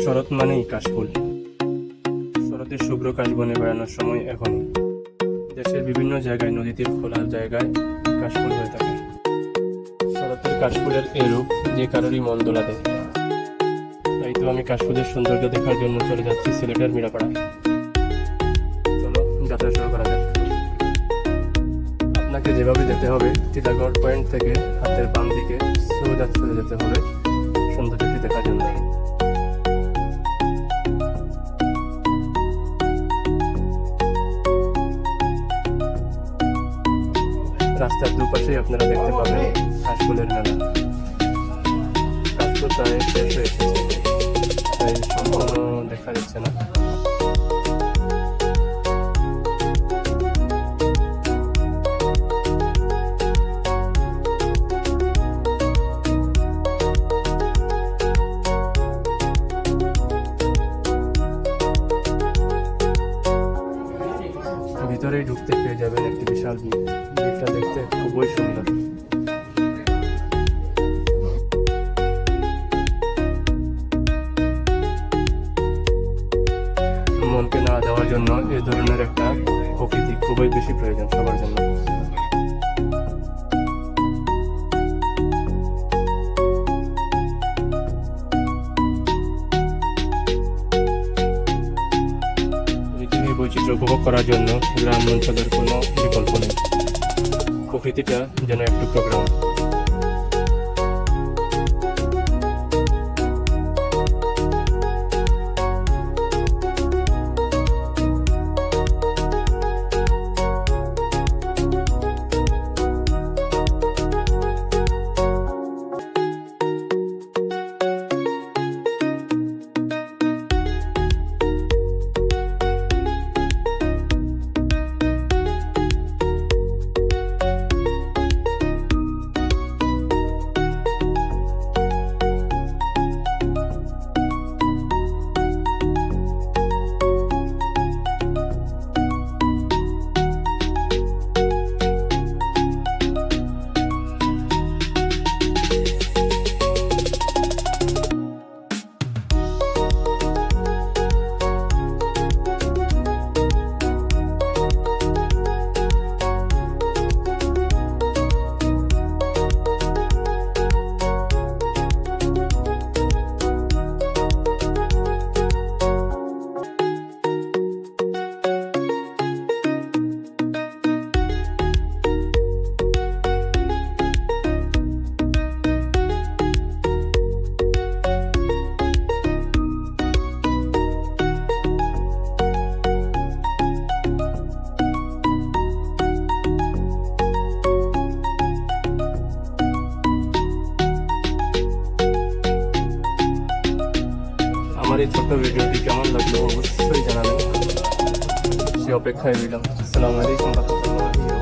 শরৎ মানেই কাশফুল। শরতের শুভ্র কাশবনে বেড়ানোর সময় এখনই। দেশের বিভিন্ন জায়গায় নদীতে খোলা জায়গায় কাশফুল হয়ে থাকে। শরতের কাশফুলের এই রূপ যে কারোরই মন দোলা দেয়। তাই তো আমি কাশফুলের সৌন্দর্য দেখার জন্য চলে যাচ্ছি সিলেটের মিরাপাড়ায়। চলো যাত্রা শুরু করা যাক। আপনাকে যেভাবে যেতে হবে টিটাগড় পয়েন্ট থেকে হাতের বাম দিকে সোজা চলে যেতে হবে সৌন্দর্যটি দেখার জন্য। রাস্তার দুপাশেই আপনারা দেখতে পাবেন কাশফুলের মেলা। কাশফুল প্রায় শেষ হয়ে এসেছে, তাই সম্পূর্ণ দেখা যাচ্ছে না। ভিতরেই ঢুকতে পেয়ে যাবেন একটি বিশাল বিল। বিলটা দেখতে খুবই সুন্দর। মনকে না দেওয়ার জন্য এই ধরনের একটা প্রকৃতি খুবই বেশি প্রয়োজন সবার জন্য। বৈচিত্র্য উপভোগ করার জন্য গ্রাম অঞ্চলের কোনো বিকল্প নেই। প্রকৃতিটা যেন একটু প্রোগ্রাম। আমার এই ছোট্ট ভিডিওটি কেমন লাগলো অবশ্যই জানাবেন। সে অপেক্ষায় রইলাম। আসসালামু আলাইকুম ওয়া রাহমাতুল্লাহি ওয়া বারাকাতুহু।